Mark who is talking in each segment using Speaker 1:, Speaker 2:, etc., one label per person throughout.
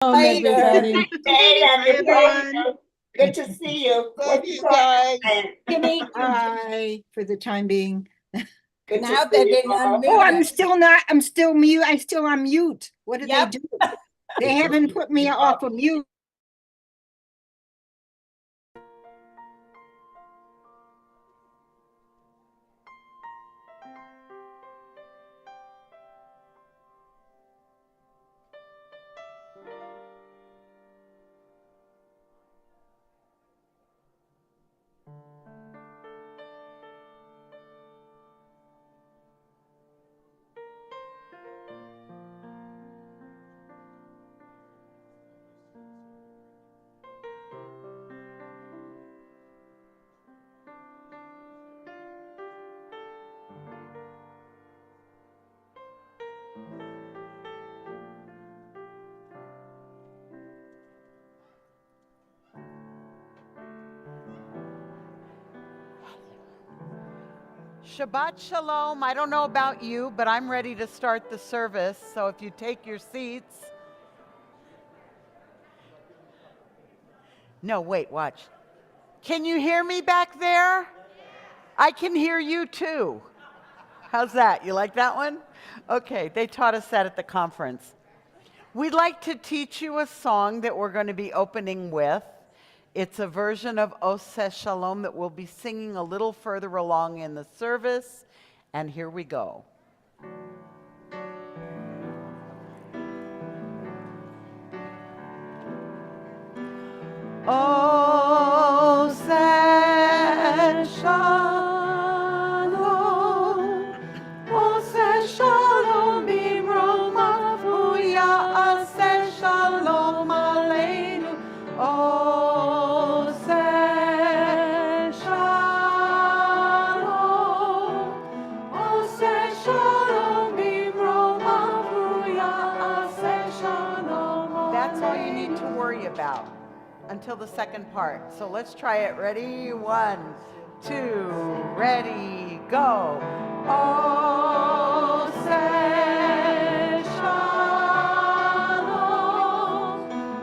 Speaker 1: Later.
Speaker 2: Everybody.
Speaker 1: Hey,
Speaker 2: everyone.
Speaker 1: Good to see you.
Speaker 2: Love you guys. Hi, for the time being.
Speaker 1: Good
Speaker 3: Now
Speaker 1: to
Speaker 3: they
Speaker 1: see
Speaker 3: didn't
Speaker 1: you.
Speaker 3: unmute
Speaker 2: Oh, I'm
Speaker 3: us.
Speaker 2: still not, I'm still mute. I'm still on mute. What did
Speaker 3: Yep.
Speaker 2: they do? They haven't put me off of mute.
Speaker 4: Shabbat Shalom. I don't know about you, but I'm ready to start the service. So if you take your seats. No, wait, watch. Can you hear me back there? I can hear you too. How's that? You like that one? Okay, they taught us that at the conference. We'd like to teach you a song that we're going to be opening with. It's a version of Oseh Shalom that we'll be singing a little further along in the service. And here we go. Oseh Shalom, Oseh Shalom b'romav, Ya'aseh Shalom aleinu. Oseh Shalom, Oseh Shalom b'romav, Ya'aseh Shalom aleinu. That's all you need to worry about until the second part. So let's try it. Ready? 1, 2, ready, go. Oseh Shalom,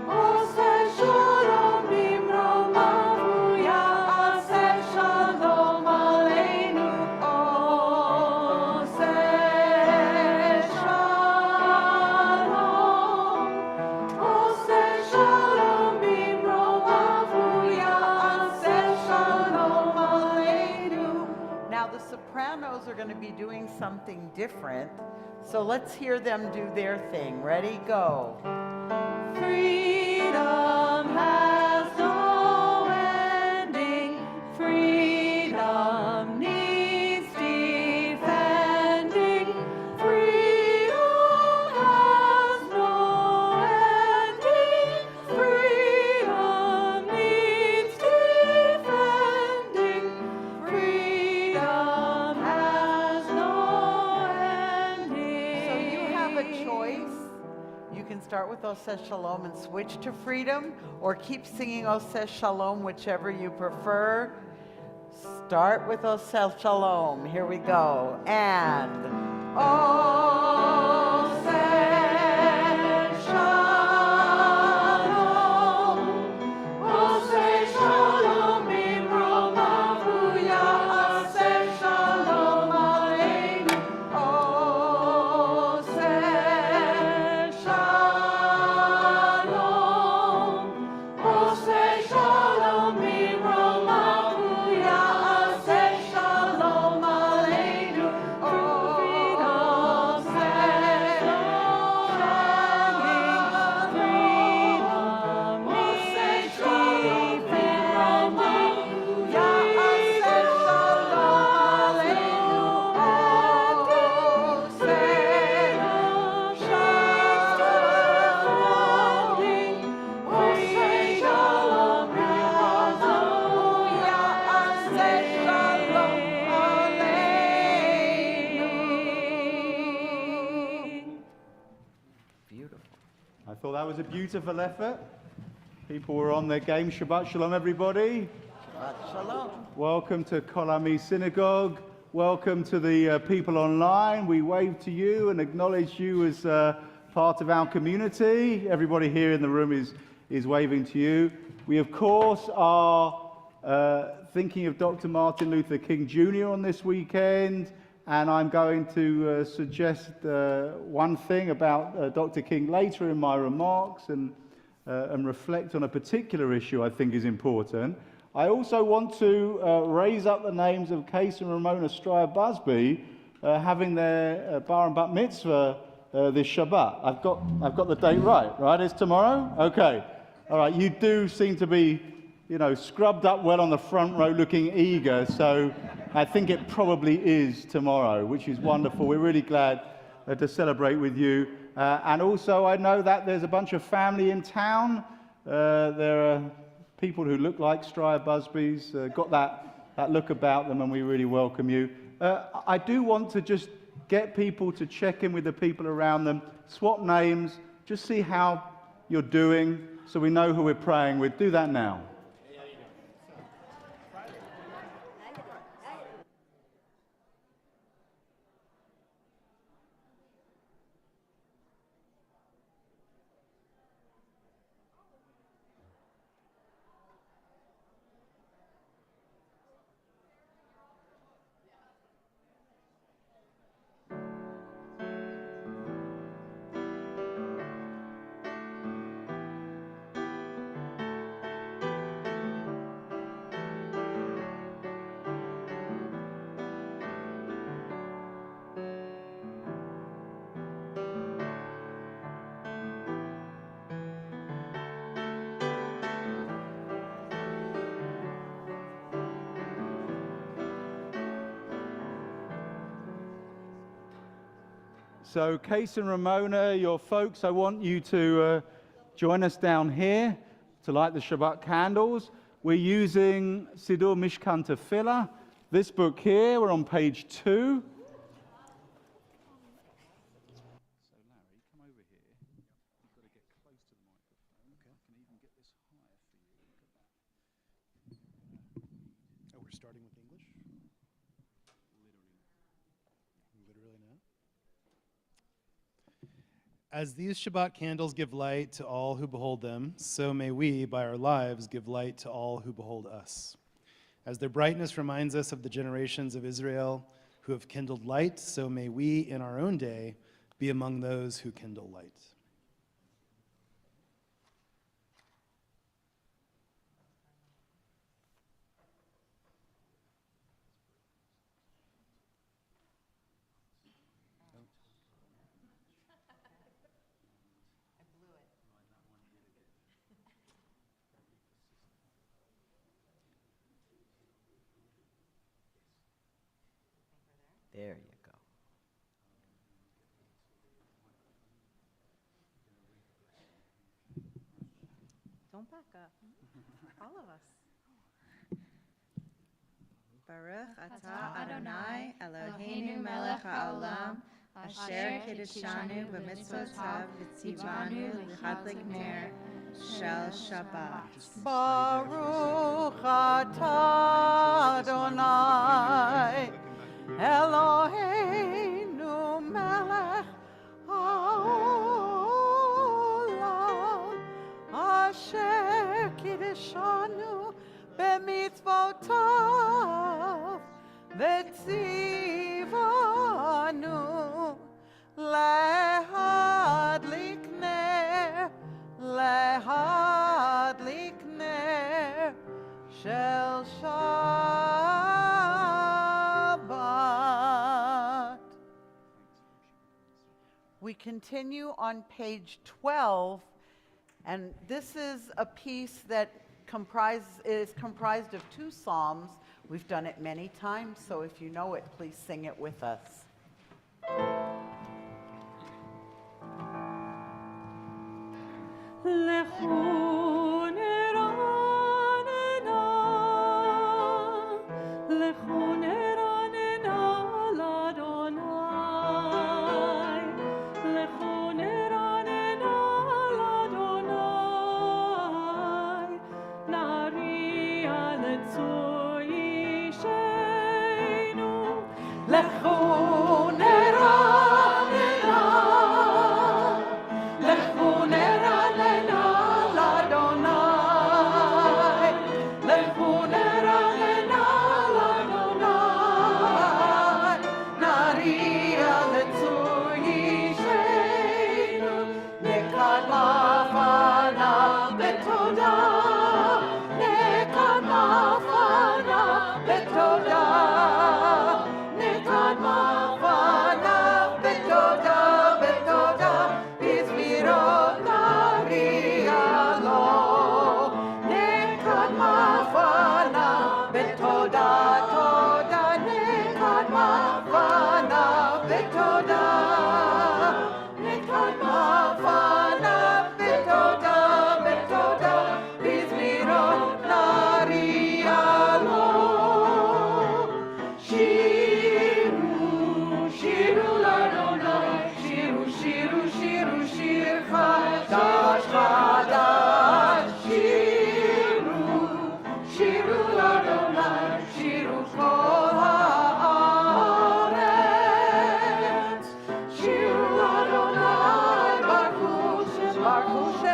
Speaker 4: Oseh Shalom b'romav, Ya'aseh Shalom aleinu. Oseh Shalom, Oseh Shalom b'romav, Ya'aseh Shalom aleinu. Now the sopranos are going to be doing something different, so let's hear them do their thing. Ready? Go. Freedom has no ending. Freedom needs defending. Freedom has no ending. Freedom needs defending. Freedom has no ending. So you have a choice. You can start with Oseh Shalom and switch to freedom, or keep singing Oseh Shalom, whichever you prefer. Start with Oseh Shalom. Here we go. And Oseh Shalom, Oseh Shalom b'romav, Ya'aseh Shalom aleinu. Oseh Shalom, Oseh Shalom b'romav, Ya'aseh Shalom aleinu. Oseh
Speaker 5: I thought that was a beautiful effort. People were on their game. Shabbat Shalom, everybody.
Speaker 4: Shabbat Shalom.
Speaker 5: Welcome to Kol Ami Synagogue. Welcome to the people online. We wave to you and acknowledge you as part of our community. Everybody here in the room is waving to you. We, of course, are thinking of Dr. Martin Luther King Jr. on this weekend, and I'm going to suggest one thing about Dr. King later in my remarks and reflect on a particular issue I think is important. I also want to raise up the names of Case and Ramona Stryer Busby having their bar and bat mitzvah this Shabbat. I've got the date right? It's tomorrow? Okay. All right, you do seem to be, scrubbed up well on the front row looking eager, so I think it probably is tomorrow, which is wonderful. We're really glad to celebrate with you. And also, I know that there's a bunch of family in town. There are people who look like Stryer Busbys, got that look about them, and we really welcome you. I do want to just get people to check in with the people around them, swap names, just see how you're doing, so we know who we're praying with. Do that now. So, Case and Ramona, your folks, I want you to join us down here to light the Shabbat candles. We're using Siddur Mishkan Tefillah. This book here, we're on page 2.
Speaker 3: We're starting with English? Literally now? As these Shabbat candles give light to all who behold them, so may we, by our lives, give light to all who behold us. As their brightness reminds us of the generations of Israel who have kindled light, so may we, in our own day, be among those who kindle light.
Speaker 4: There you go.
Speaker 2: Don't back up. All of us. Baruch atah Adonai Eloheinu melech haolam asher kiddushanu b'mitzvotav v'tzivanu l'chadlik ner shel Shabbat.
Speaker 4: Baruch atah Adonai Eloheinu melech haolam asher kiddushanu b'mitzvotav v'tzivanu lehadlik ner shel Shabbat. We continue on page 12, and this is a piece that is comprised of 2 psalms. We've done it many times, so if you know it, please sing it with us.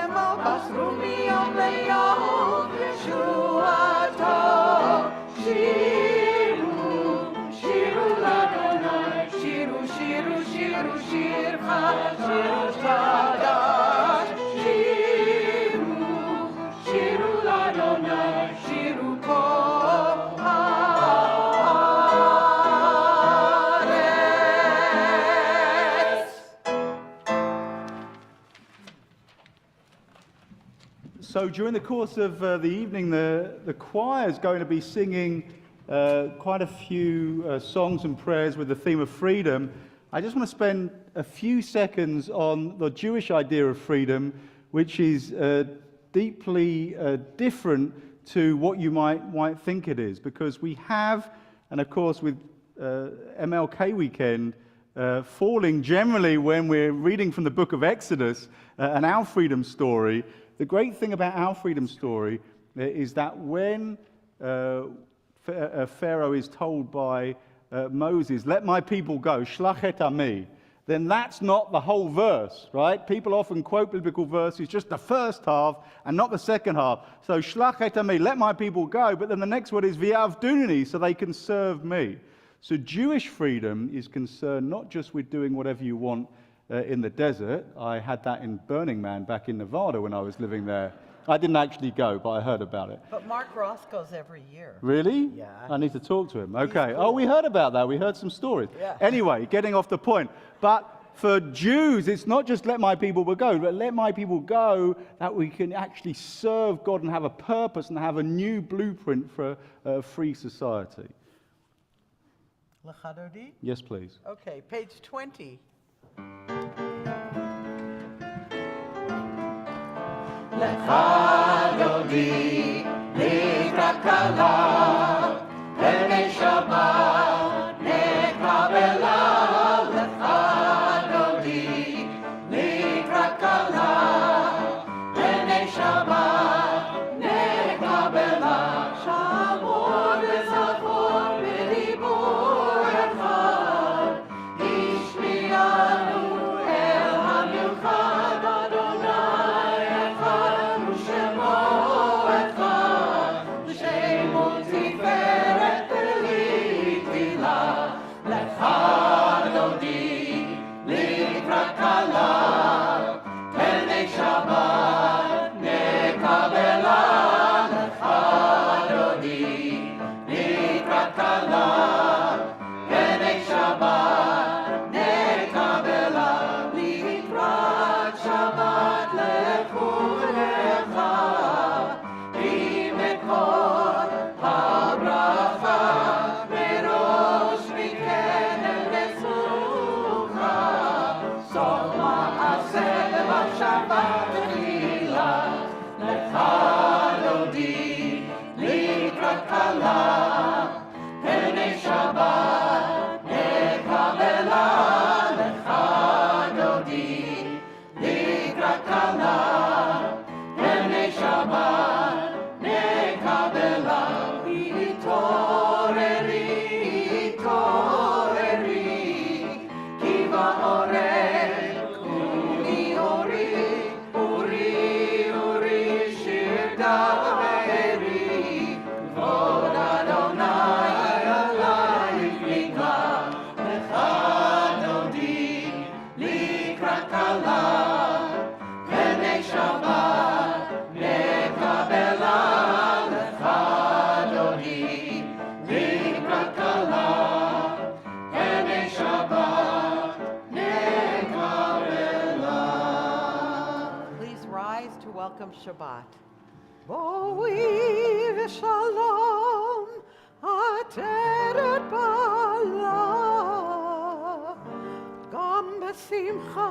Speaker 4: Shemo basru miyom leyom Yeshuato. Shiru, shiru l'Adonai, shiru, shiru, shiru, shircha, shiru shadash. Shiru, shiru l'Adonai, shiru kol haaretz.
Speaker 5: So during the course of the evening, the choir is going to be singing quite a few songs and prayers with the theme of freedom. I just want to spend a few seconds on the Jewish idea of freedom, which is deeply different to what you might think it is, because we have, and of course with MLK weekend falling generally when we're reading from the book of Exodus and our freedom story. The great thing about our freedom story is that when Pharaoh is told by Moses, let my people go, shlach et ami, then that's not the whole verse, right? People often quote biblical verses, just the first half and not the second half. So shlach et ami, let my people go, but then the next word is v'yavdunani, so they can serve me. So Jewish freedom is concerned not just with doing whatever you want in the desert. I had that in Burning Man back in Nevada when I was living there. I didn't actually go, but I heard about it.
Speaker 4: But Mark Ross goes every year.
Speaker 5: Really?
Speaker 4: Yeah.
Speaker 5: I need to talk to him. Okay.
Speaker 4: cool.
Speaker 5: Oh, we heard about that. We heard some stories.
Speaker 4: Yeah.
Speaker 5: Anyway, getting off the point. But for Jews, it's not just let my people go, but let my people go that we can actually serve God and have a purpose and have a new blueprint for a free society.
Speaker 4: L'chadodi?
Speaker 5: Yes, please.
Speaker 4: Okay, page 20. L'chadodi, l'ikakala, pene Shabbat, nekabela. L'chadodi, l'ikakala, pene Shabbat, nekabela. Shamor v'zachor v'dibur echad, ishmianu el hamiuchad Adonai echad u'shemo echad, u'shemo tiferet v'litila. L'chadodi, l'ikakala, pene Shabbat, nekabela. L'chadodi, l'ikakala, pene Shabbat, nekabela. L'ikrat Shabbat lechulecha, imekor habracha, merosh miken el nesucha. Sof ma'aseh b'Shabbat tchila. L'chadodi, l'ikakala, pene Shabbat, nekabela. L'chadodi, l'ikakala, pene Shabbat, nekabela. Itoreri, itoreri, ki ba'orech, uni ori, uri, uri, shir daveri. V'od Adonai alayich nigla. L'chadodi, l'ikakala, pene Shabbat, nekabela. L'chadodi, l'ikakala, pene Shabbat, nekabela. Please rise to welcome Shabbat. Boi v'shalom, ateret bala, gam b'simcha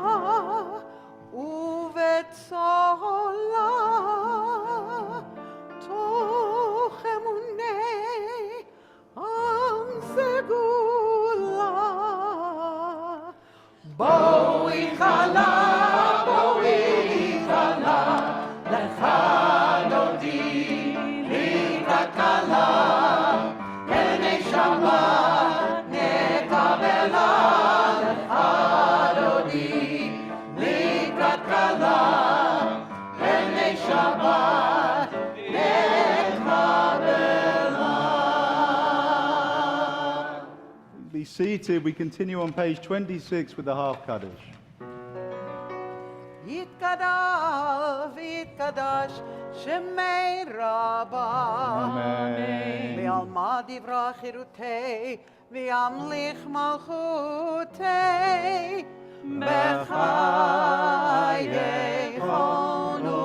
Speaker 4: u'betzola, toch emunei am segula. Boi chala, l'chadodi, l'ikakala, pene Shabbat, nekabela. L'chadodi, l'ikakala,
Speaker 5: seated. We continue on page 26 with the half Kaddish.
Speaker 4: Yitkadash, Yitkadash, Shemei Rabbah.
Speaker 5: Amen.
Speaker 4: Ve'alma divra chirutei, ve'amlich malchutei. B'chayei chonu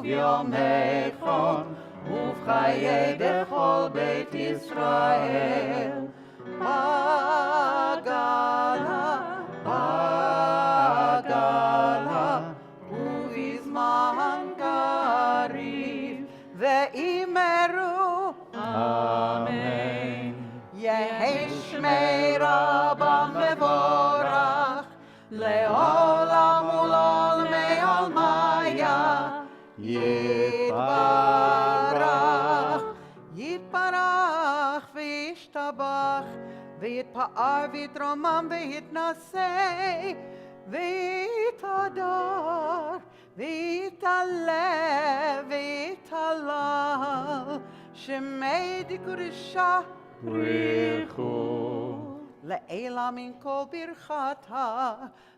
Speaker 4: v'yomei chon, uv'chayei dechol Beit Yisrael. Bagala, Bagala, uvizman kariv, ve'imeru.
Speaker 5: Amen.
Speaker 4: Yehi Shmei Rabbah mevorach, le'olam u'l'olmei almaya, Yitbarach, Yitbarach v'yishtabach, v'yitpa'ar v'yitromam v'yitnasei, v'yitadar, v'yitalev, v'yitalal, Shemei dikurishah, Le'ela min kol birchata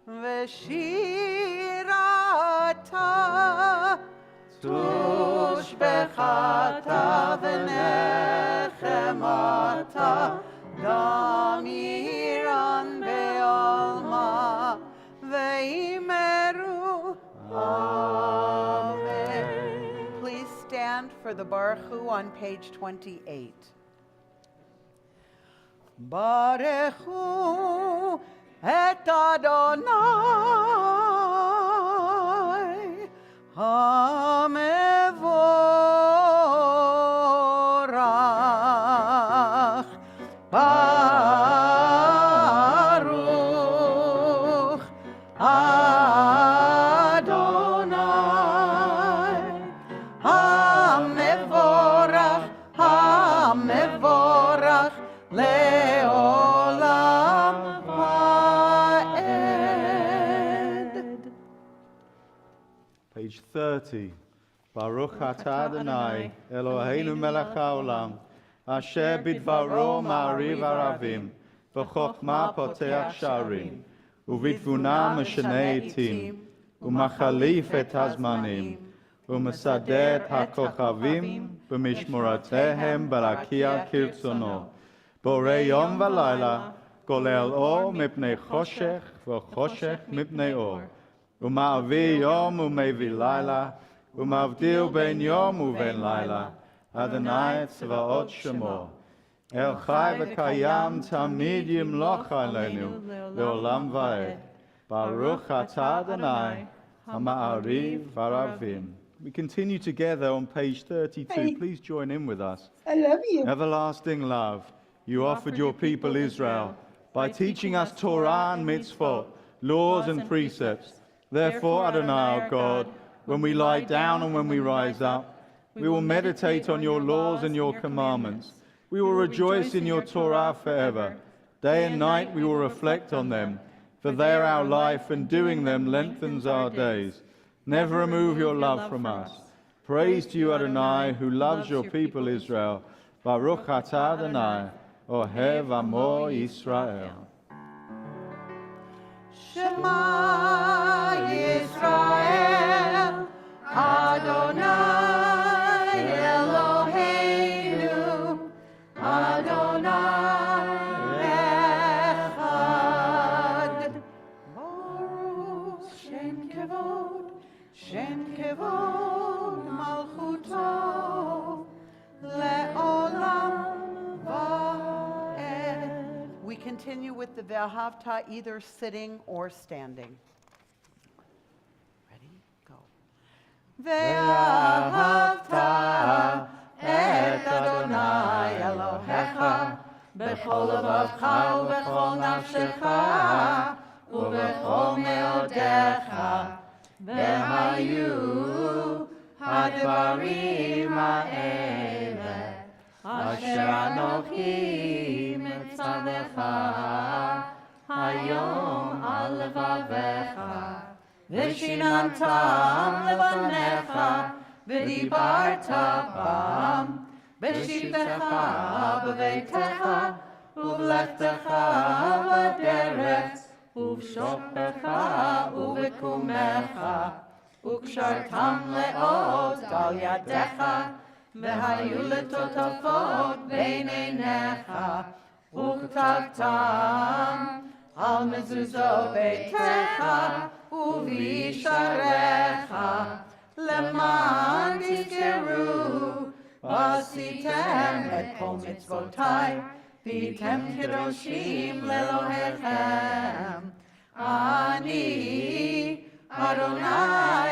Speaker 4: v'shirata, tushbechata v'nechemata, damiran be'alma ve'imeru. Amen. Please stand for the Baruch Hu on page 28. Baruch Hu et Adonai HaMevorach, Baruch Adonai HaMevorach, HaMevorach Le'olam va'ed.
Speaker 5: Page 30. Baruch atah Adonai, Eloheinu melech haolam, asher bidvaro ma'ariv aravim, v'chokhmah poteach sharim, u'vitvuna meshaneh etim, u'machalif et hazmanim, u'mesader et hakochavim, b'mishmoratehem barakia kirtzono, borei yom v'layla, golel or mipnei choshech, v'choshech mipnei or, u'ma'avir yom u'mevi layla, ומבדיל בין יום ובין לילה, אדוני צבאות שמו. אל חי וקיים תמיד ימלוך עלינו, לעולם ועד. ברוך אתה אדוני, המעריב ערבים. We continue together on page 32.
Speaker 1: Hey.
Speaker 5: Please join in with us.
Speaker 1: I love you.
Speaker 5: Everlasting love, you offered your people Israel by teaching us Torah and mitzvot, laws and precepts. Therefore, Adonai, our God, when we lie down and when we rise up, we will meditate on your laws and your commandments. We will rejoice in your Torah forever. Day and night we will reflect on them, for they are our life, and doing them lengthens our days. Never remove your love from us. Praise to you, Adonai, who loves your people Israel. Baruch atah Adonai, Ohev Amo Yisrael.
Speaker 4: Shema Yisrael, Adonai Eloheinu, Adonai Echad. Baruch Shem Kevod Malchuto, Le'olam Va'ed. We continue with the Ve'ahavta, either sitting or standing. Ready? Go. Ve'ahavta et Adonai Elohecha b'chol levavcha u'b'chol nafshecha u'b'chol me'odecha ve'hayu hadvarim ha'ele asher anochi mitzadecha hayom al levavecha v'shinantam levanecha v'dibarta bam b'shivtecha b'veitecha ובלכתך בדרך, ובשוכבך ובקומך, וקשרתם לאות על ידיך, והיו לטוטפות בין עיניך, וכתבתם על מזוזות ביתך ובישעריך, למען תזכרו ועשיתם את כל מצוותיי, והייתם קדושים לאלוהיכם. אני אדוני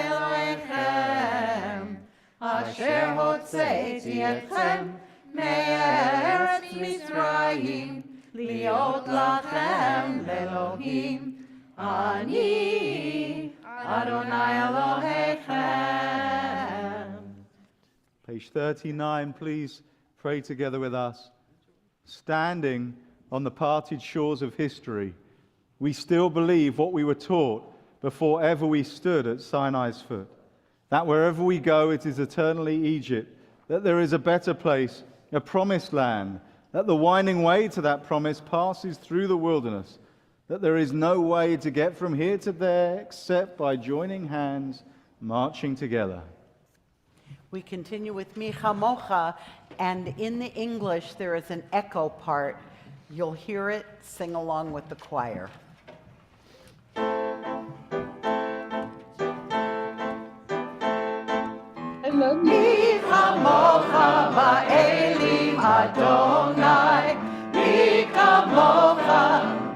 Speaker 4: אלוהיכם, אשר הוצאתי אתכם מארץ מצרים, להיות לכם לאלוהים. אני אדוני אלוהיכם.
Speaker 5: Page 39, please pray together with us. Standing on the parted shores of history, we still believe what we were taught before ever we stood at Sinai's foot, that wherever we go it is eternally Egypt, that there is a better place, a promised land, that the winding way to that promise passes through the wilderness, that there is no way to get from here to there except by joining hands, marching together.
Speaker 4: We continue with Mi Chamocha, and in the English there is an echo part. You'll hear it, sing along with the choir. Mi Chamocha ba'elim Adonai, Mi Chamocha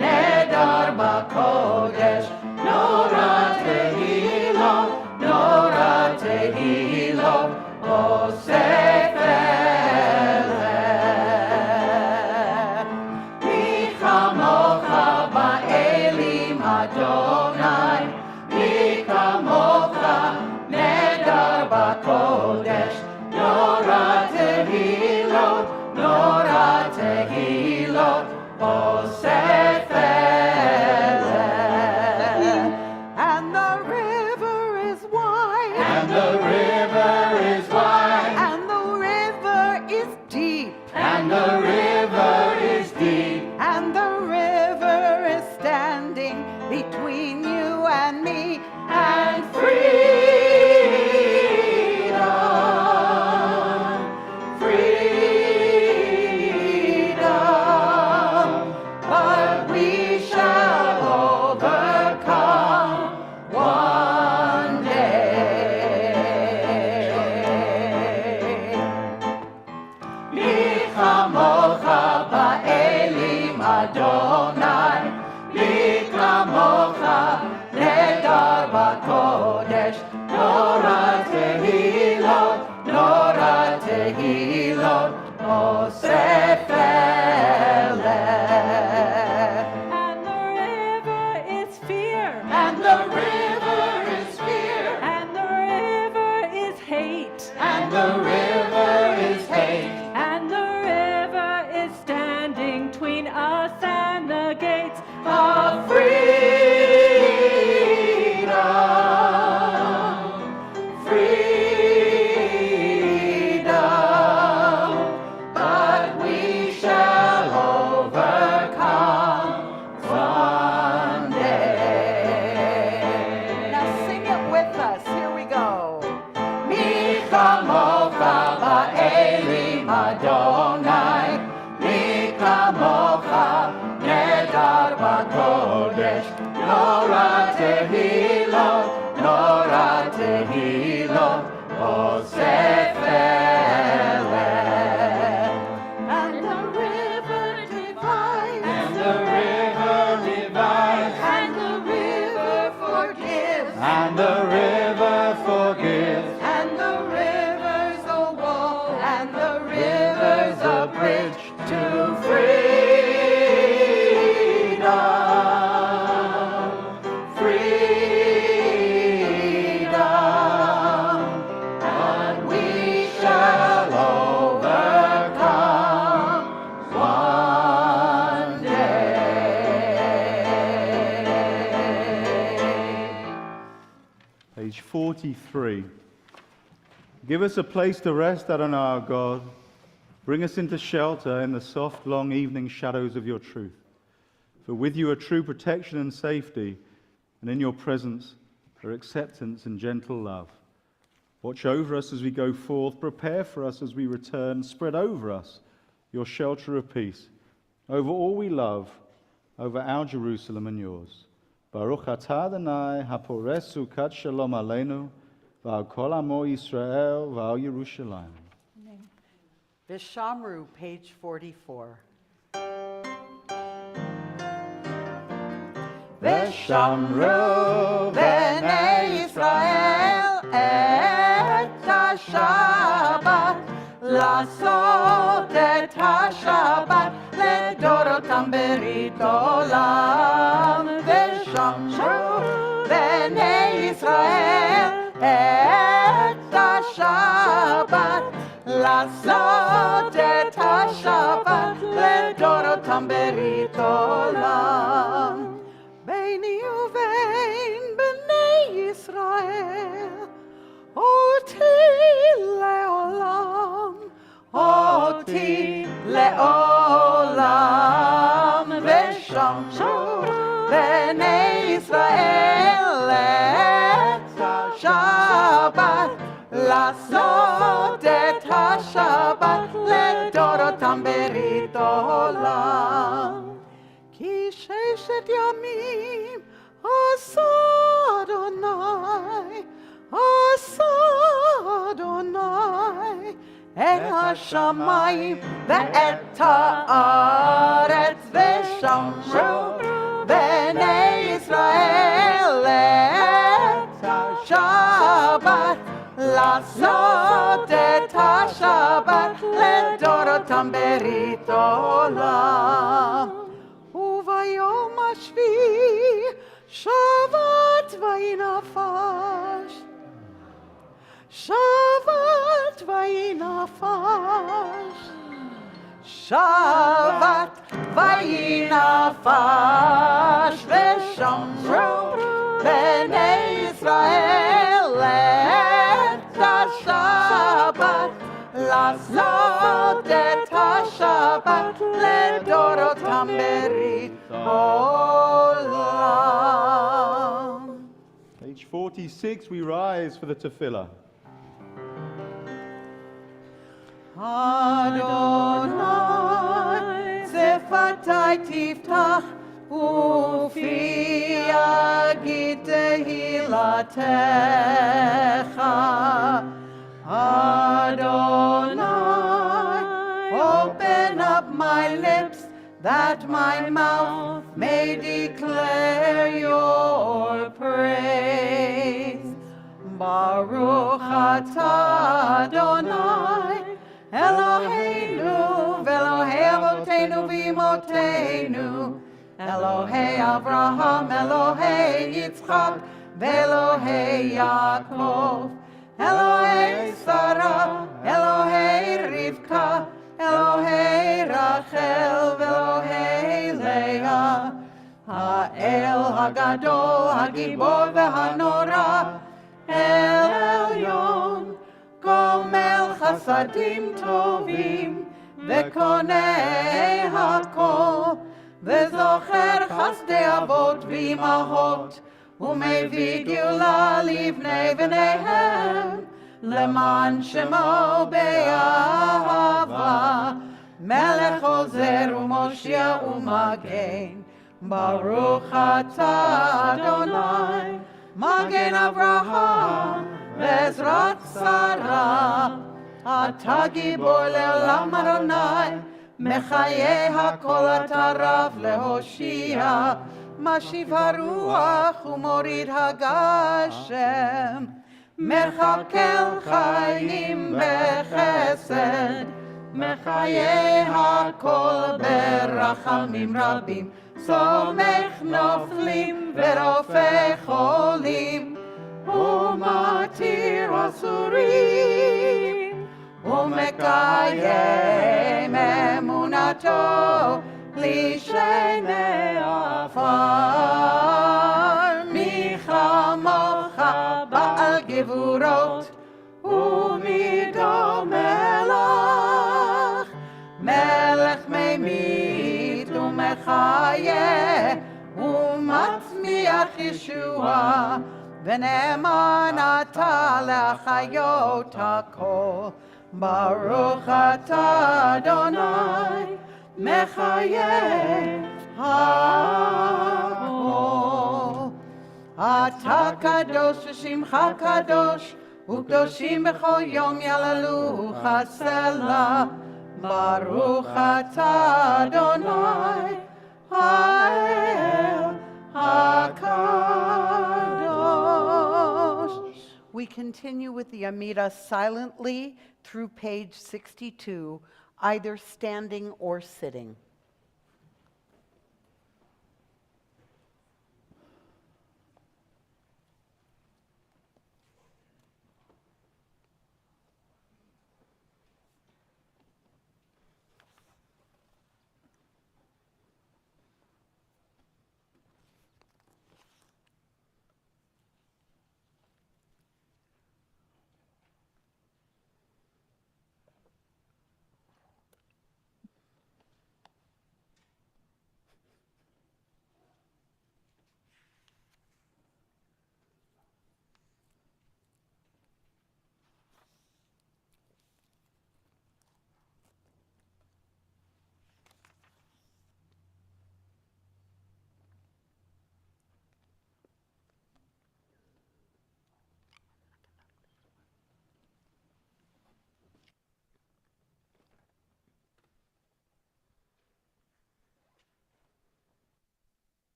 Speaker 4: nedar b'kodesh, Nora tehilot, Nora tehilot, Osef eleh. Mi Chamocha ba'elim Adonai, Mi Chamocha nedar b'kodesh, Nora tehilot, Nora tehilot, Osef eleh. And the river is wide,
Speaker 5: And the river is wide,
Speaker 4: and the river is deep,
Speaker 5: and the river is deep,
Speaker 4: and the river is standing between you and me, and freedom, freedom, but we shall overcome one day. Mi chamocha ba'elim Adonai, mi chamocha nedar b'kodesh, Nora tehilot, Nora tehilot, Osef eleh.
Speaker 6: And the river is fear,
Speaker 4: And the river is fear,
Speaker 6: and the river is hate,
Speaker 4: and the river is hate,
Speaker 6: and the river is standing between us and the gates
Speaker 4: of freedom, freedom, but we shall overcome one day. Now sing it with us. Here we go. Mi chamocha ba'elim Adonai, mi chamocha nedar b'kodesh, Nora tehilot, Nora tehilot, Osef eleh. And the river divides,
Speaker 5: and the river divides,
Speaker 4: and the river forgives,
Speaker 5: and the river forgives,
Speaker 4: and the river's a wall, and the river's a bridge to freedom, freedom, and we shall overcome one day.
Speaker 5: Page 43. Give us a place to rest, Adonai our God. Bring us into shelter in the soft, long evening shadows of your truth. For with you are true protection and safety, and in your presence are acceptance and gentle love. Watch over us as we go forth, prepare for us as we return, spread over us your shelter of peace, over all we love, over our Jerusalem and yours. Baruch atah Adonai hapores sukat shalom aleinu, v'al kol amo Yisrael, v'al Yerushalayim.
Speaker 4: Vishamru, page 44.
Speaker 2: ושמרו בני ישראל את השבת, לעשות את השבת לדורותם ברית עולם. ושמרו בני ישראל את השבת, לעשות את השבת לדורותם ברית עולם. ביני ובין בני ישראל, אותי לעולם, אותי לעולם. ושמרו בני ישראל את השבת, לעשות את השבת לדורותם ברית עולם. כי ששת ימים עשה אדוני, עשה אדוני את השמיים ואת הארץ. ושמרו בני ישראל את השבת, לעשות את השבת לדורותם ברית עולם. וביום השביעי שבת ויהי נפש, שבת ויהי נפש, שבת ויהי נפש. ושמרו בני ישראל את השבת, לעשות את השבת לדורותם ברית עולם.
Speaker 5: Page 46, we rise for the tefillah.
Speaker 2: אדוני שפתי תפתח ופי יגיד תהילתך. Adonai, open up my lips that my mouth may declare your praise. Baruch atah Adonai, Eloheinu v'Elohei avoteinu v'imotenu, Elohei Avraham, Elohei Yitzchak, v'Elohei Yaakov. Elohei Sarah, Elohei Rivka, Elohei Rachel, Elohei Leah. Ha'el Hagadol, Hagibor v'Hanora, El Elyon, Gomel Chasadim Tovim, V'konei Hakol, V'zocher Chasdei Avot v'Imahot, ומביא גאולה לבני בניהם, למען שמו באהבה, מלך עוזר ומושיע ומגן. ברוך אתה אדוני, מגן אברהם ועזרת שרה. אתה גיבור לעולם אדוני, מחיי הכל אתה רב להושיע. משיב הרוח ומוריד הגשם, מחכל חיים בחסד, מחיי הכל ברחמים רבים, סומך נופלים ורופא חולים, ומתיר אסורים, ומקיים אמונתו לשני עפר. מי כמוך בעל גבורות ומידו מלך,
Speaker 4: מחיה ומצמיח ישועה, ונאמן אתה להחיות הכל. ברוך אתה אדוני מחיה הכל. אתה קדוש ושמך קדוש, וקדושים בכל יום יעללוך הסלע. ברוך אתה אדוני האל הקדוש. We continue with the Amida silently through page 62, either standing or sitting.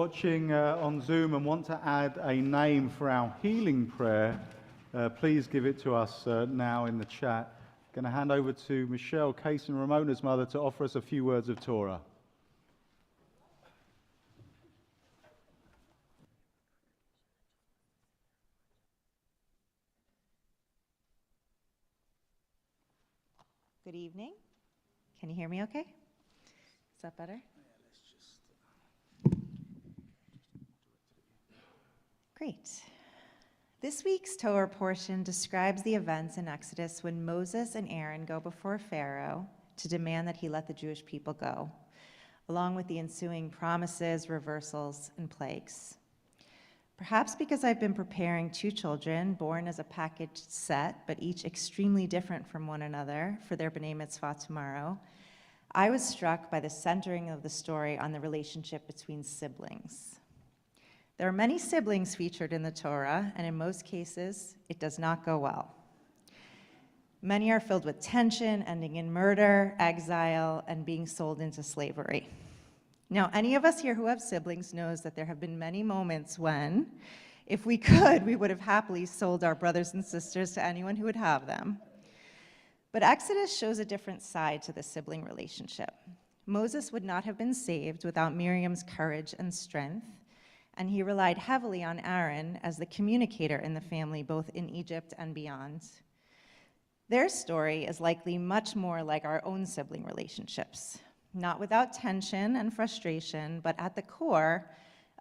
Speaker 5: watching on Zoom and want to add a name for our healing prayer, please give it to us now in the chat. Going to hand over to Michelle, Case, and Ramona's mother to offer us a few words of Torah.
Speaker 7: Good evening. Can you hear me okay? Is that better? Great. This week's Torah portion describes the events in Exodus when Moses and Aaron go before Pharaoh to demand that he let the Jewish people go, along with the ensuing promises, reversals, and plagues. Perhaps because I've been preparing two children born as a packaged set, but each extremely different from one another for their B'nai Mitzvah tomorrow, I was struck by the centering of the story on the relationship between siblings. There are many siblings featured in the Torah, and in most cases, it does not go well. Many are filled with tension, ending in murder, exile, and being sold into slavery. Now, any of us here who have siblings knows that there have been many moments when, if we could, we would have happily sold our brothers and sisters to anyone who would have them. But Exodus shows a different side to the sibling relationship. Moses would not have been saved without Miriam's courage and strength, and he relied heavily on Aaron as the communicator in the family, both in Egypt and beyond. Their story is likely much more like our own sibling relationships, not without tension and frustration, but at the core,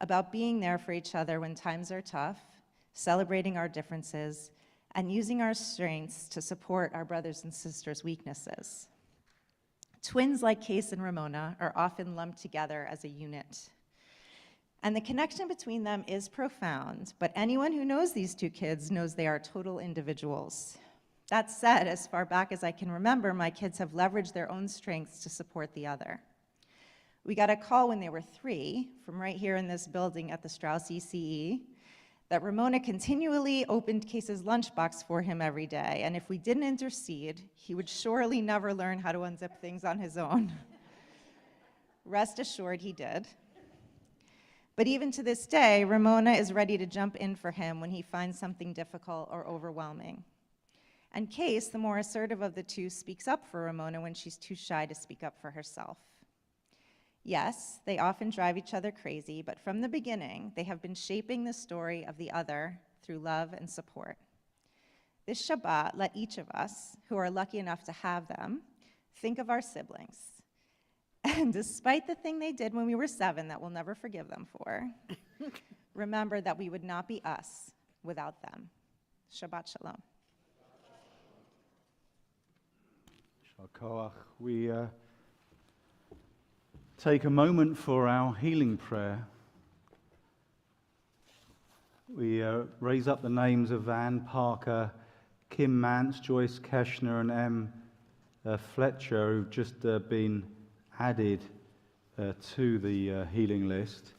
Speaker 7: about being there for each other when times are tough, celebrating our differences, and using our strengths to support our brothers and sisters' weaknesses. Twins like Case and Ramona are often lumped together as a unit. And the connection between them is profound, but anyone who knows these two kids knows they are total individuals. That said, as far back as I can remember, my kids have leveraged their own strengths to support the other. We got a call when they were 3 from right here in this building at the Strauss ECE that Ramona continually opened Case's lunchbox for him every day, and if we didn't intercede, he would surely never learn how to unzip things on his own. Rest assured he did. But even to this day, Ramona is ready to jump in for him when he finds something difficult or overwhelming. And Case, the more assertive of the two, speaks up for Ramona when she's too shy to speak up for herself. Yes, they often drive each other crazy, but from the beginning, they have been shaping the story of the other through love and support. This Shabbat, let each of us, who are lucky enough to have them, think of our siblings. And despite the thing they did when we were 7 that we'll never forgive them for, remember that we would not be us without them. Shabbat Shalom.
Speaker 5: Shakoach. We take a moment for our healing prayer. We raise up the names of Ann Parker, Kim Mance, Joyce Keschner, and M. Fletcher, who've just been added to the healing list.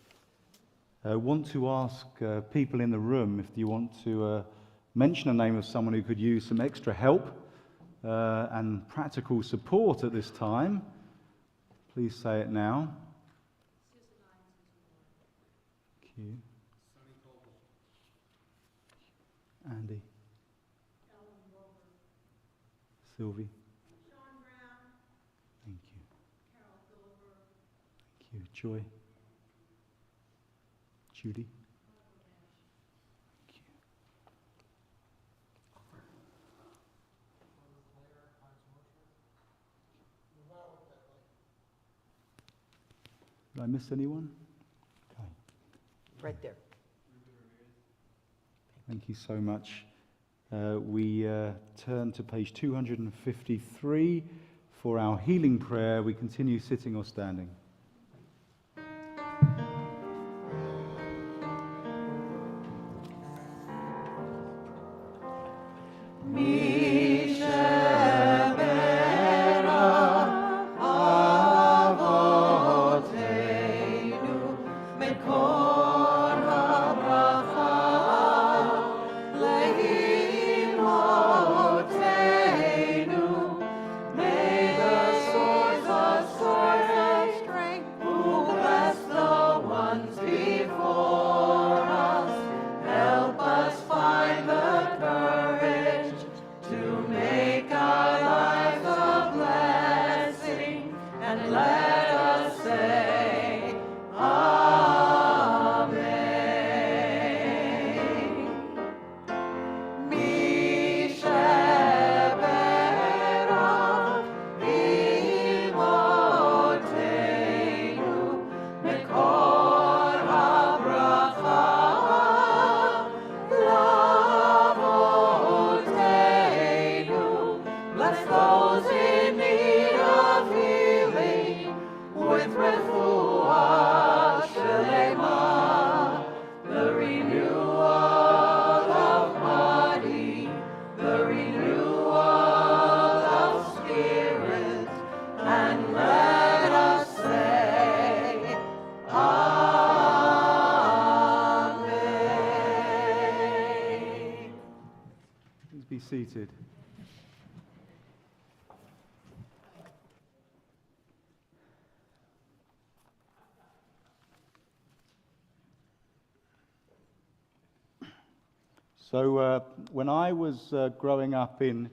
Speaker 5: I want to ask people in the room if you want to mention the name of someone who could use some extra help and practical support at this time. Please say it now. Thank you. Andy. Sylvie. Thank you. Thank you. Joy. Judy. Thank you. Did I miss anyone? Okay.
Speaker 2: Right there.
Speaker 5: Thank you so much. We turn to page 253 for our healing prayer. We continue sitting or standing.
Speaker 4: Who bless the ones before.
Speaker 5: be seated. So when I was growing up in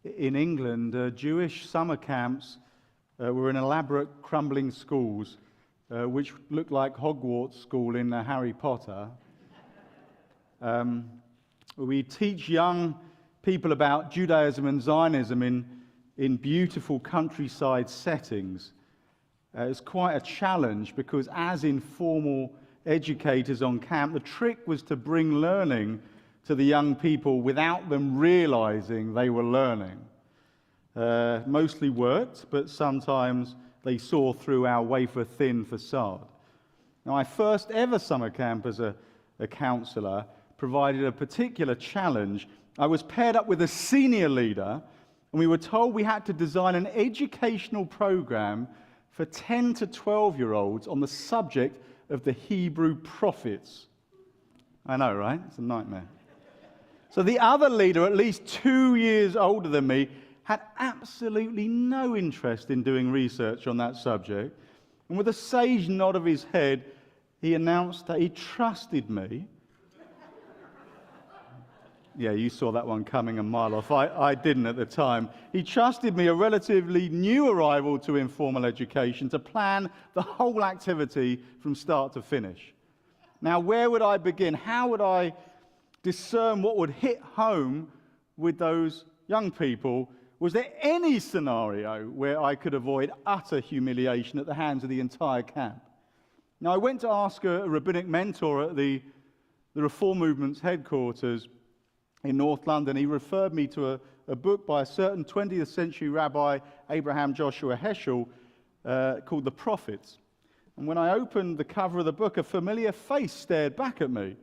Speaker 5: England, Jewish summer camps were in elaborate crumbling schools, which looked like Hogwarts School in Harry Potter. We teach young people about Judaism and Zionism in beautiful countryside settings. It's quite a challenge because as informal educators on camp, the trick was to bring learning to the young people without them realizing they were learning. Mostly worked, but sometimes they saw through our wafer-thin facade. Now, my first ever summer camp as a counselor provided a particular challenge. I was paired up with a senior leader, and we were told we had to design an educational program for 10 to 12-year-olds on the subject of the Hebrew prophets. I know, right? It's a nightmare. So the other leader, at least 2 years older than me, had absolutely no interest in doing research on that subject. And with a sage nod of his head, he announced that he trusted me. Yeah, you saw that one coming a mile off. I didn't at the time. He trusted me, a relatively new arrival to informal education, to plan the whole activity from start to finish. Now, where would I begin? How would I discern what would hit home with those young people? Was there any scenario where I could avoid utter humiliation at the hands of the entire camp? Now, I went to ask a rabbinic mentor at the Reform Movement's headquarters in North London. He referred me to a book by a certain 20th century rabbi, Abraham Joshua Heschel, called The Prophets. And when I opened the cover of the book, a familiar face stared back at me.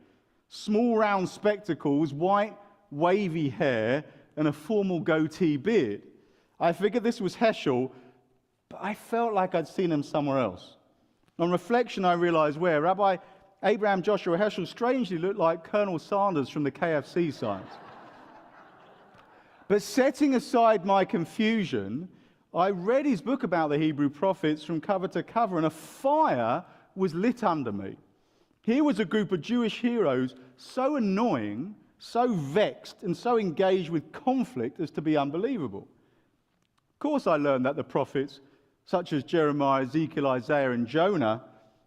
Speaker 5: Small round spectacles, white wavy hair, and a formal goatee beard. I figured this was Heschel, but I felt like I'd seen him somewhere else. On reflection, I realized where. Rabbi Abraham Joshua Heschel strangely looked like Colonel Sanders from the KFC signs. But setting aside my confusion, I read his book about the Hebrew prophets from cover to cover, and a fire was lit under me. Here was a group of Jewish heroes so annoying, so vexed, and so engaged with conflict as to be unbelievable. Of course, I learned that the prophets, such as Jeremiah, Ezekiel, Isaiah, and Jonah,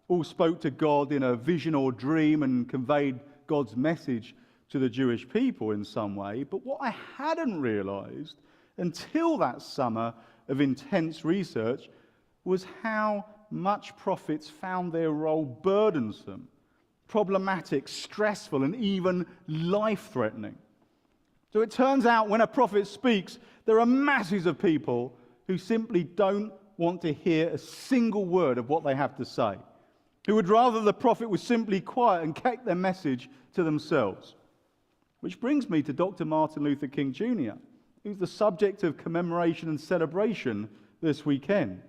Speaker 5: all spoke to God in a vision or dream and conveyed God's message to the Jewish people in some way. But what I hadn't realized until that summer of intense research was how much prophets found their role burdensome, problematic, stressful, and even life-threatening. So it turns out when a prophet speaks, there are masses of people who simply don't want to hear a single word of what they have to say, who would rather the prophet was simply quiet and kept their message to themselves. Which brings me to Dr. Martin Luther King Jr., who's the subject of commemoration and celebration this weekend.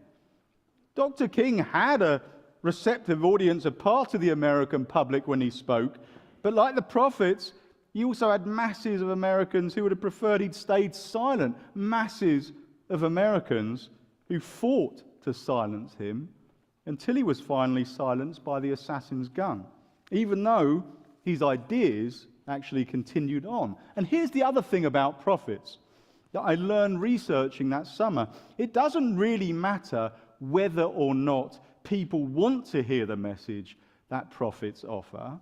Speaker 5: Dr. King had a receptive audience, a part of the American public when he spoke, but like the prophets, he also had masses of Americans who would have preferred he'd stayed silent, masses of Americans who fought to silence him until he was finally silenced by the assassin's gun, even though his ideas actually continued on. And here's the other thing about prophets that I learned researching that summer. It doesn't really matter whether or not people want to hear the message that prophets offer.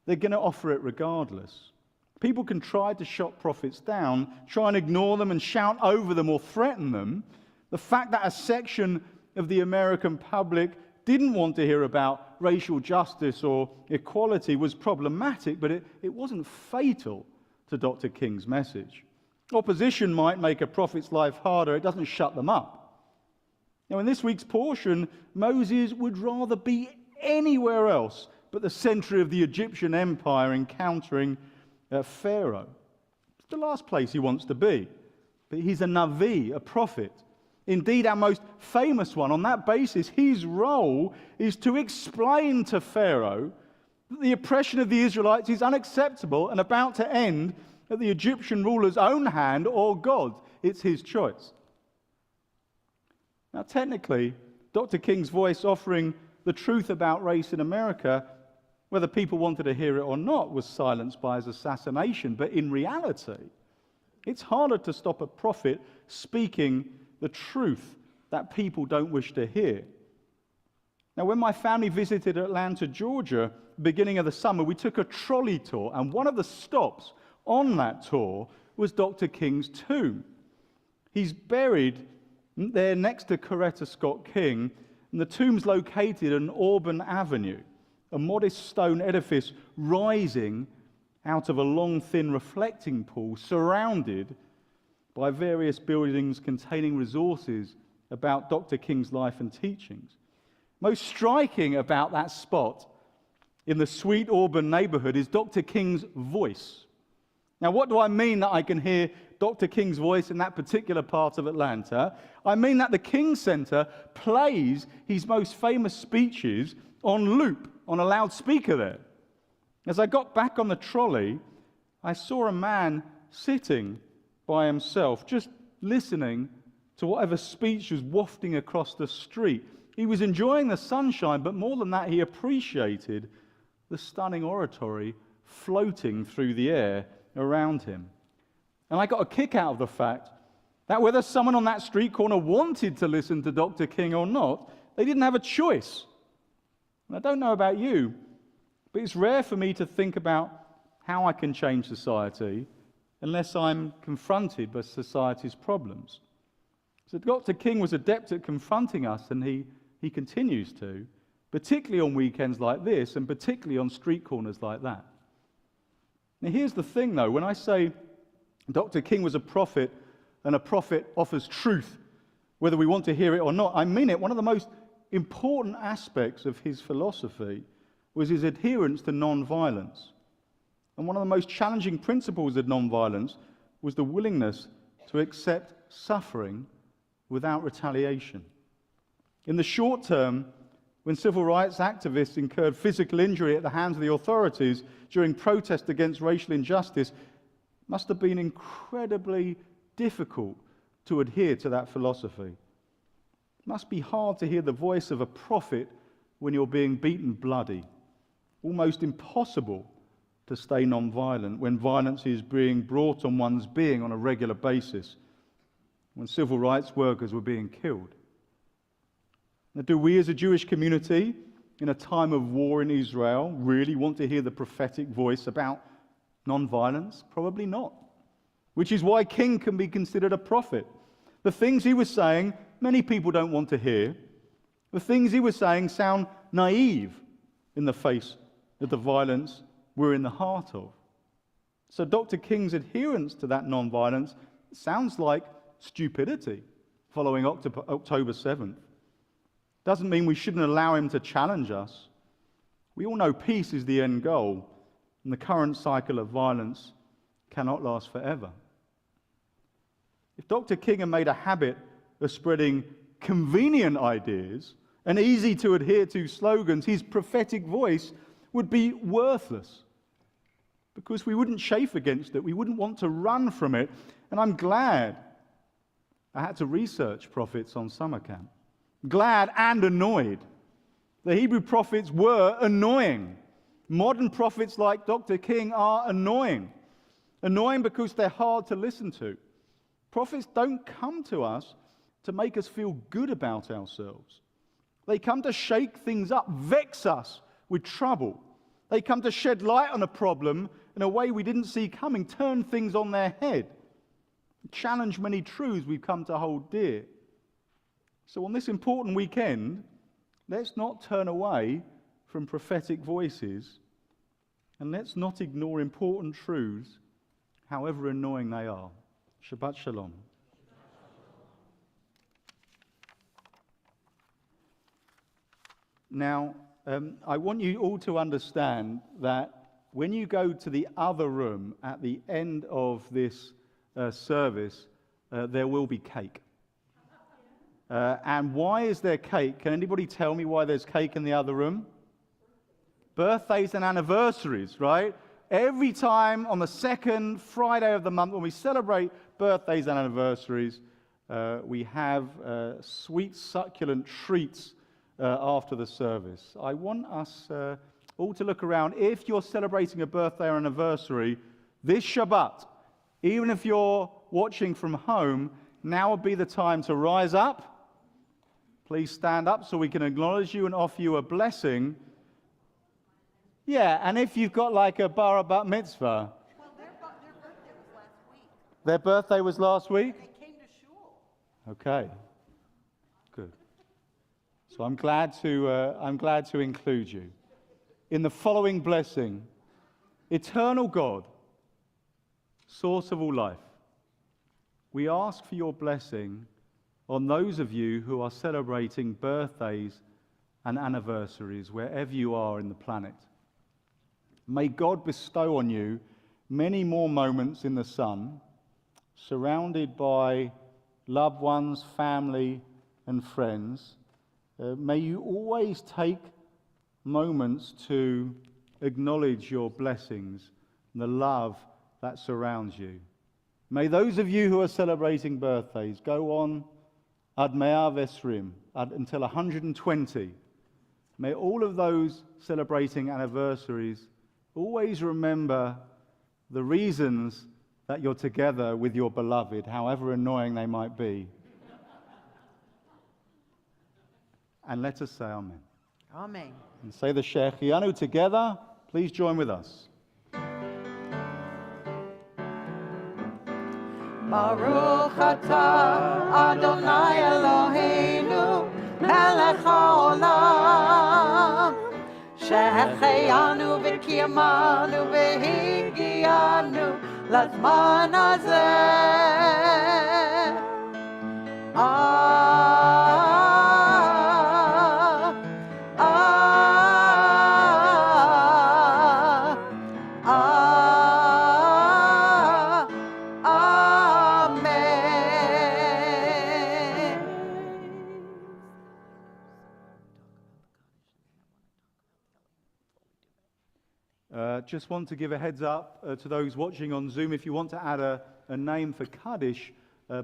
Speaker 5: They're going to offer it regardless. People can try to shut prophets down, try and ignore them and shout over them or threaten them. The fact that a section of the American public didn't want to hear about racial justice or equality was problematic, but it wasn't fatal to Dr. King's message. Opposition might make a prophet's life harder. It doesn't shut them up. Now, in this week's portion, Moses would rather be anywhere else but the center of the Egyptian empire encountering Pharaoh. It's the last place he wants to be. But he's a Navi, a prophet. Indeed, our most famous one. On that basis, his role is to explain to Pharaoh that the oppression of the Israelites is unacceptable and about to end at the Egyptian ruler's own hand or God. It's his choice. Now, technically, Dr. King's voice offering the truth about race in America, whether people wanted to hear it or not, was silenced by his assassination. But in reality, it's harder to stop a prophet speaking the truth that people don't wish to hear. Now, when my family visited Atlanta, Georgia, beginning of the summer, we took a trolley tour, and one of the stops on that tour was Dr. King's tomb. He's buried there next to Coretta Scott King, and the tomb's located on Auburn Avenue, a modest stone edifice rising out of a long, thin reflecting pool surrounded by various buildings containing resources about Dr. King's life and teachings. Most striking about that spot in the sweet Auburn neighborhood is Dr. King's voice. Now, what do I mean that I can hear Dr. King's voice in that particular part of Atlanta? I mean that the King Center plays his most famous speeches on loop, on a loudspeaker there. As I got back on the trolley, I saw a man sitting by himself, just listening to whatever speech was wafting across the street. He was enjoying the sunshine, but more than that, he appreciated the stunning oratory floating through the air around him. And I got a kick out of the fact that whether someone on that street corner wanted to listen to Dr. King or not, they didn't have a choice. And I don't know about you, but it's rare for me to think about how I can change society unless I'm confronted by society's problems. So Dr. King was adept at confronting us, and he continues to, particularly on weekends like this, and particularly on street corners like that. Now here's the thing, though. When I say Dr. King was a prophet, and a prophet offers truth, whether we want to hear it or not, I mean it. One of the most important aspects of his philosophy was his adherence to non-violence. And one of the most challenging principles of non-violence was the willingness to accept suffering without retaliation. In the short term, when civil rights activists incurred physical injury at the hands of the authorities during protest against racial injustice, it must have been incredibly difficult to adhere to that philosophy. It must be hard to hear the voice of a prophet when you're being beaten bloody. Almost impossible to stay non-violent when violence is being brought on one's being on a regular basis, when civil rights workers were being killed. Now, do we as a Jewish community, in a time of war in Israel, really want to hear the prophetic voice about non-violence? Probably not. Which is why King can be considered a prophet. The things he was saying, many people don't want to hear. The things he was saying sound naive in the face of the violence we're in the heart of. So Dr. King's adherence to that non-violence sounds like stupidity following October 7th. Doesn't mean we shouldn't allow him to challenge us. We all know peace is the end goal, and the current cycle of violence cannot last forever. If Dr. King had made a habit of spreading convenient ideas and easy to adhere to slogans, his prophetic voice would be worthless because we wouldn't chafe against it. We wouldn't want to run from it. And I'm glad I had to research prophets on summer camp. Glad and annoyed. The Hebrew prophets were annoying. Modern prophets like Dr. King are annoying. Annoying because they're hard to listen to. Prophets don't come to us to make us feel good about ourselves. They come to shake things up, vex us with trouble. They come to shed light on a problem in a way we didn't see coming, turn things on their head, challenge many truths we've come to hold dear. So on this important weekend, let's not turn away from prophetic voices, and let's not ignore important truths, however annoying they are. Shabbat Shalom. Now, I want you all to understand that when you go to the other room at the end of this service, there will be cake. And why is there cake? Can anybody tell me why there's cake in the other room? Birthdays and anniversaries, right? Every time on the second Friday of the month when we celebrate birthdays and anniversaries, we have sweet, succulent treats after the service. I want us all to look around. If you're celebrating a birthday or anniversary this Shabbat, even if you're watching from home, now would be the time to rise up. Please stand up so we can acknowledge you and offer you a blessing. Yeah, and if you've got like a bar or bat mitzvah. Well, their birthday was last week. Their birthday was last week?
Speaker 4: They came to shul.
Speaker 5: Okay, good. So I'm glad to include you in the following blessing. Eternal God, source of all life, we ask for your blessing on those of you who are celebrating birthdays and anniversaries wherever you are in the planet. May God bestow on you many more moments in the sun, surrounded by loved ones, family, and friends. May you always take moments to acknowledge your blessings and the love that surrounds you. May those of you who are celebrating birthdays go on ad mea vesrim, until 120. May all of those celebrating anniversaries always remember the reasons that you're together with your beloved, however annoying they might be. And let us say amen.
Speaker 4: Amen.
Speaker 5: And say the Shechianu together. Please join with us.
Speaker 4: Baruch atah Adonai Eloheinu melech haolam שהחיינו וקיימנו והגיענו לזמן הזה.
Speaker 5: Just want to give a heads up to those watching on Zoom. If you want to add a name for Kaddish,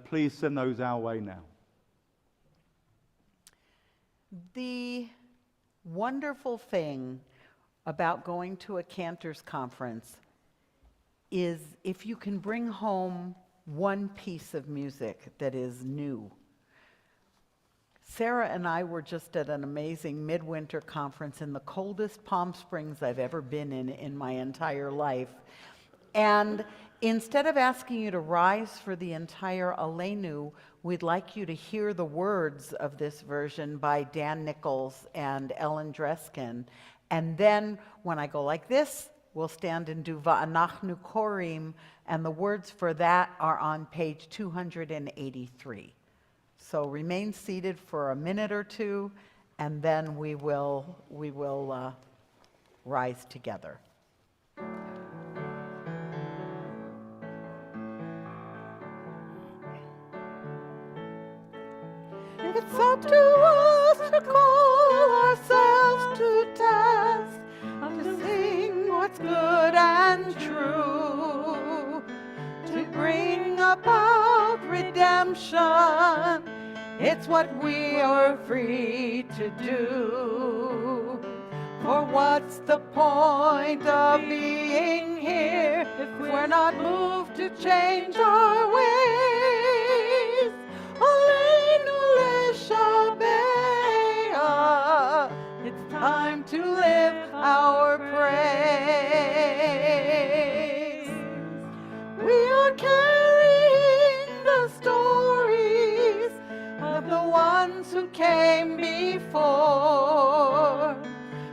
Speaker 5: please send those our way now.
Speaker 4: The wonderful thing about going to a Cantor's conference is if you can bring home one piece of music that is new. Sarah and I were just at an amazing midwinter conference in the coldest Palm Springs I've ever been in my entire life. And instead of asking you to rise for the entire Aleinu, we'd like you to hear the words of this version by Dan Nichols and Ellen Dreskin. And then when I go like this, we'll stand and do Va'anachnu Korim, and the words for that are on page 283. So remain seated for a minute or two, and then we will rise together. It's up to us to call ourselves to task, to sing what's good and true, to bring about redemption. It's what we are free to do. For what's the point of being here if we're not moved to change our ways? Aleinu leshabeach. It's time to live our praise. We are carrying the stories of the ones who came before.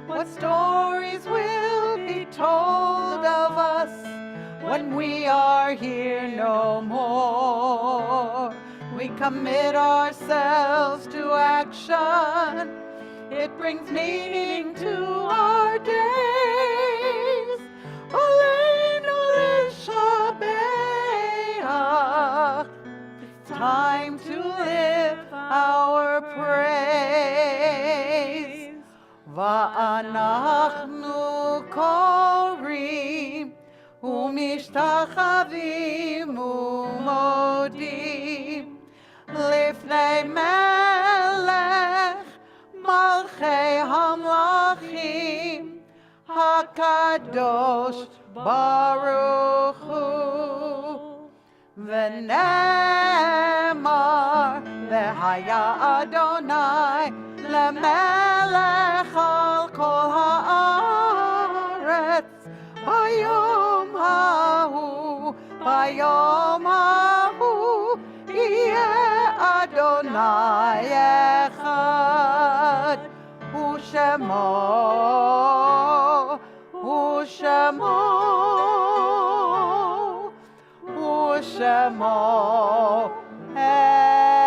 Speaker 4: What stories will be told of us when we are here no more? We commit ourselves to action. It brings meaning to our days. Aleinu leshabeach. It's time to live our praise. Va'anachnu korim ומשתחווים ומודים לפני מלך מלכי המלכים הקדוש ברוך הוא. ונאמר והיה אדוני למלך על כל הארץ ביום ההוא, ביום ההוא יהיה אדוני אחד, ושמו, ושמו, ושמו אחד.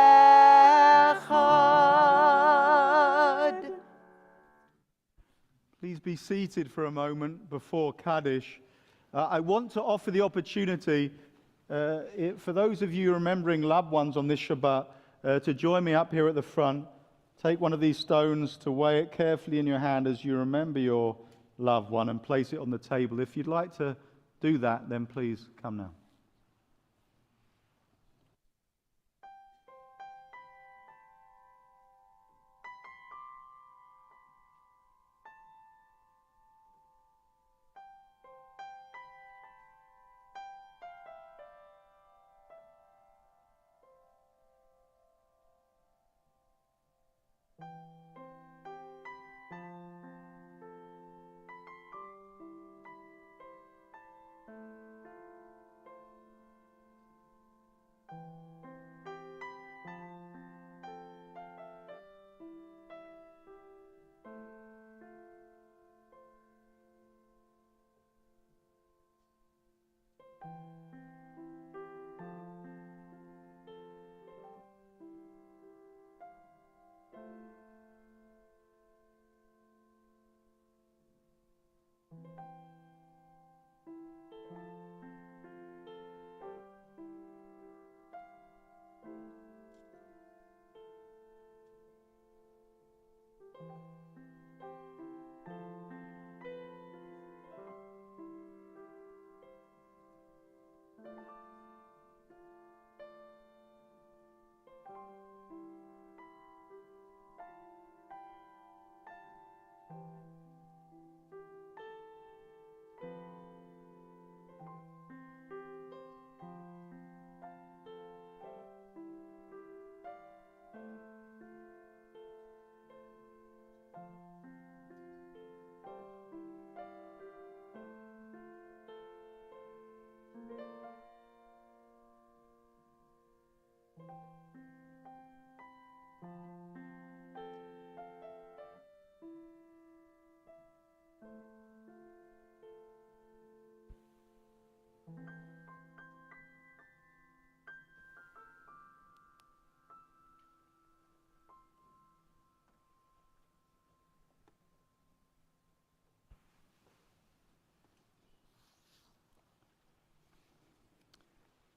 Speaker 5: Please be seated for a moment before Kaddish. I want to offer the opportunity for those of you remembering loved ones on this Shabbat to join me up here at the front. Take one of these stones to weigh it carefully in your hand as you remember your loved one and place it on the table. If you'd like to do that, then please come now.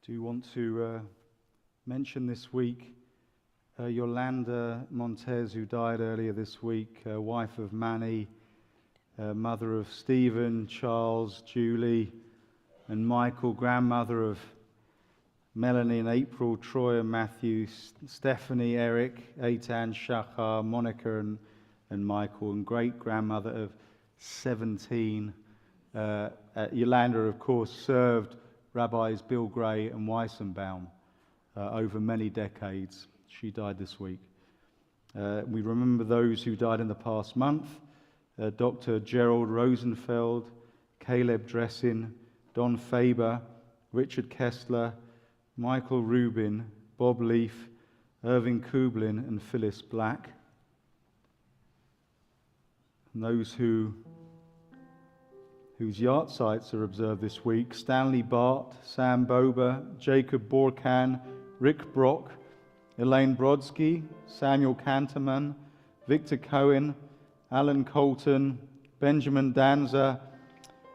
Speaker 5: Do want to mention this week Yolanda Montez, who died earlier this week, wife of Manny, mother of Stephen, Charles, Julie, and Michael, grandmother of Melanie and April, Troy and Matthew, Stephanie, Eric, Eitan, Shachar, Monica and Michael, and great-grandmother of 17. Yolanda, of course, served Rabbis Bill Gray and Weissenbaum over many decades. She died this week. We remember those who died in the past month. Dr. Gerald Rosenfeld, Caleb Dressin, Don Faber, Richard Kessler, Michael Rubin, Bob Leaf, Irving Kublin, and Phyllis Black. And those whose yahrzeits are observed this week: Stanley Bart, Sam Bober, Jacob Borkan, Rick Brock, Elaine Brodsky, Samuel Canterman, Victor Cohen, Alan Colton, Benjamin Danza,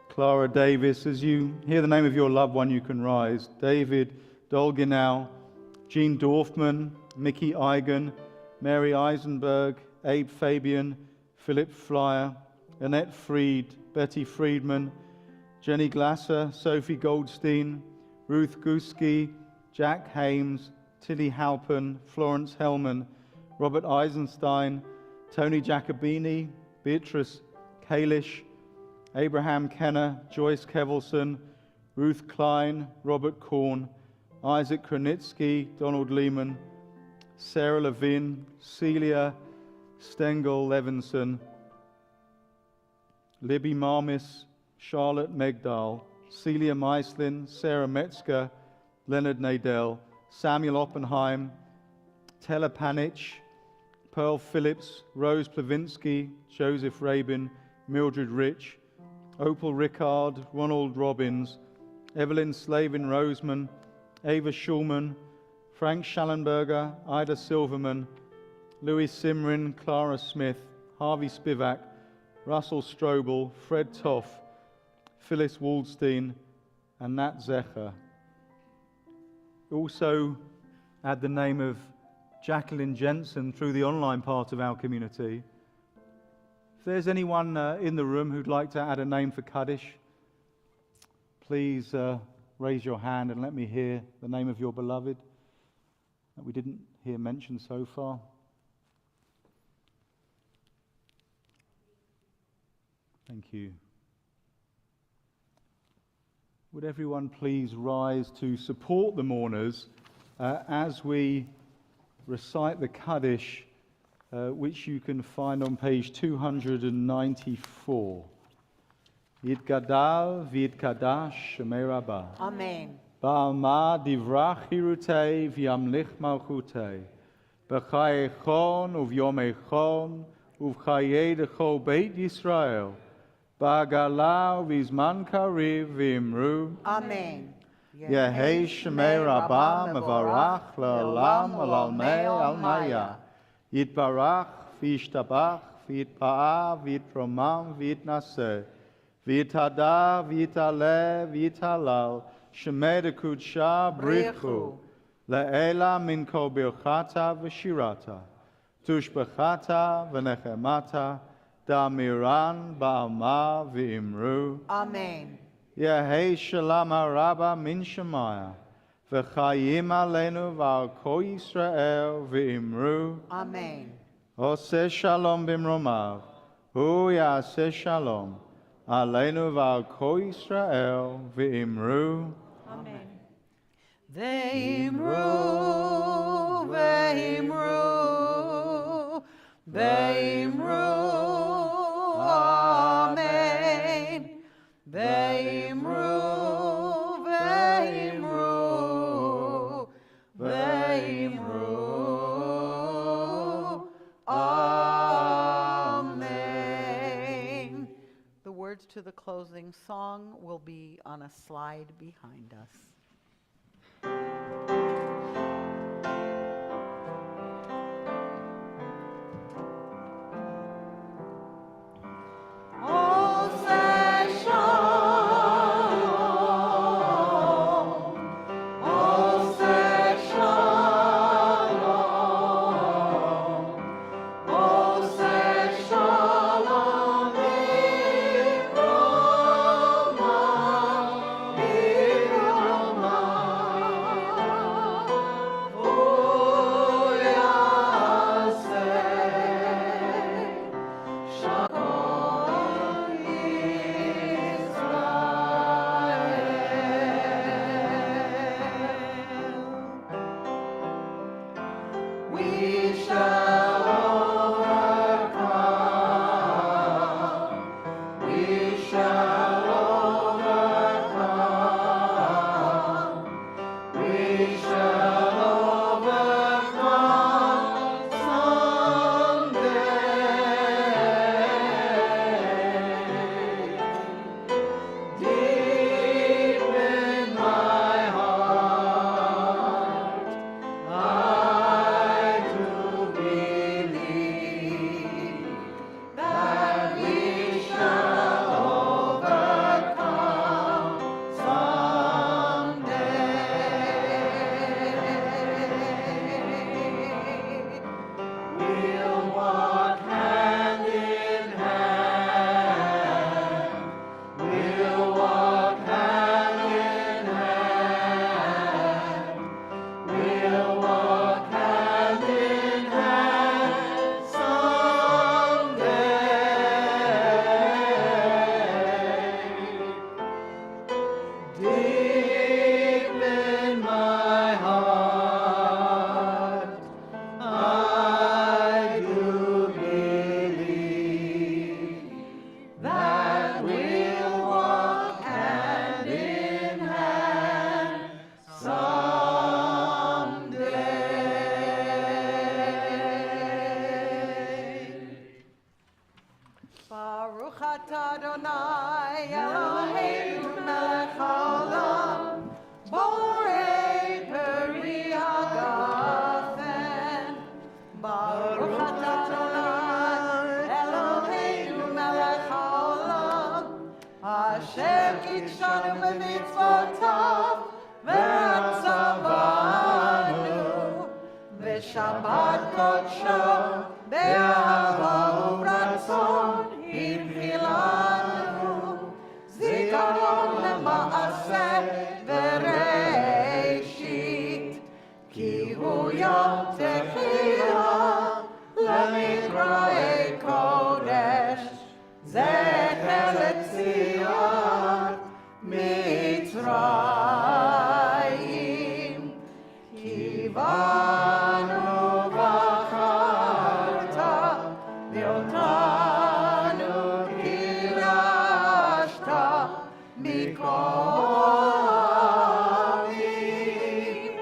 Speaker 5: Clara Davis. As you hear the name of your loved one, you can rise. David Dolginau, Jean Dorfman, Mickey Eigen, Mary Eisenberg, Abe Fabian, Philip Flyer, Annette Fried, Betty Friedman, Jenny Glasser, Sophie Goldstein, Ruth Guski, Jack Hames, Tilly Halpern, Florence Hellman, Robert Eisenstein, Tony Jacobini, Beatrice Kalish, Abraham Kenner, Joyce Kevelson, Ruth Klein, Robert Korn, Isaac Kronitsky, Donald Lehman, Sarah Levin, Celia Stengel Levinson, Libby Marmis, Charlotte Megdal, Celia Meislin, Sarah Metzger, Leonard Nadell, Samuel Oppenheim, Tella Panich, Pearl Phillips, Rose Plavinsky, Joseph Rabin, Mildred Rich, Opal Rickard, Ronald Robbins, Evelyn Slavin Roseman, Ava Schulman, Frank Schallenberger, Ida Silverman, Louis Simrin, Clara Smith, Harvey Spivak, Russell Strobel, Fred Toff, Phyllis Waldstein, and Nat Zecher. Also add the name of Jacqueline Jensen through the online part of our community. If there's anyone in the room who'd like to add a name for Kaddish, please raise your hand and let me hear the name of your beloved that we didn't hear mentioned so far. Thank you. Would everyone please rise to support the mourners as we recite the Kaddish, which you can find on page 294. Yitgadal v'yitkadash shemei Rabbah.
Speaker 4: Amen.
Speaker 5: Ba'alma divrach hirutei v'yamlich malchutei. B'chayechon uv'yomechon uv'chayei dechol beit Yisrael. Ba'gala v'izman kariv v'imru.
Speaker 4: Amen.
Speaker 5: Yehei shemei Rabbah mevarach la'olam al'almei almaya. Yitbarach v'yishtabach v'yitpa'a v'yitromam v'yitnaseh. V'yitada v'yitaleh v'yitalal shemei dekudsha brichu. Le'ela min kol birchata v'shirata. Tushbechata v'nechemata. Damiran ba'alma v'imru.
Speaker 4: Amen.
Speaker 5: Yehei shalom haraba min Shemaya. V'chayim aleinu v'al kol Yisrael v'imru.
Speaker 4: Amen.
Speaker 5: Oseh shalom b'mromav. Hu yaseh shalom. Aleinu v'al kol Yisrael v'imru.
Speaker 6: Amen.
Speaker 4: Ve'imru, ve'imru, ve'imru. Amen. Ve'imru, ve'imru, ve'imru. Amen. The words to the closing song will be on a slide behind us. קידשנו במצוותיו, ורצבנו בשבת קודשו, באהבה וברצון הנחילנו, זיכרון למעשה בראשית, כי הוא יום תחילה למקראי קודש, זכר לציון מצרים. כי בנו בחרת ואותנו קידשת מכל עמים,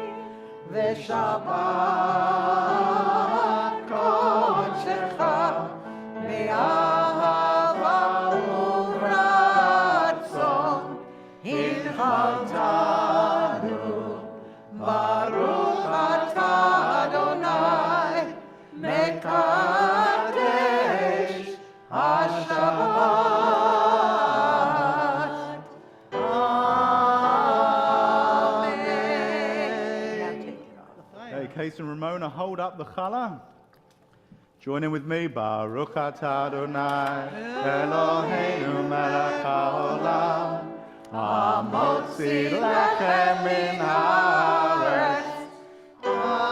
Speaker 4: ושבת קודשך באהבה וברצון הנחלתנו. ברוך אתה אדוני מקדש השבת. Amen.
Speaker 5: Hey, Case and Ramona, hold up the challah. Join in with me. Baruch atah Adonai Eloheinu melech haolam, hamotzi lechem min haaretz. Amen.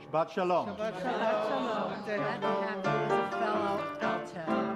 Speaker 5: Shabbat shalom.
Speaker 2: Glad to have you as a fellow alto.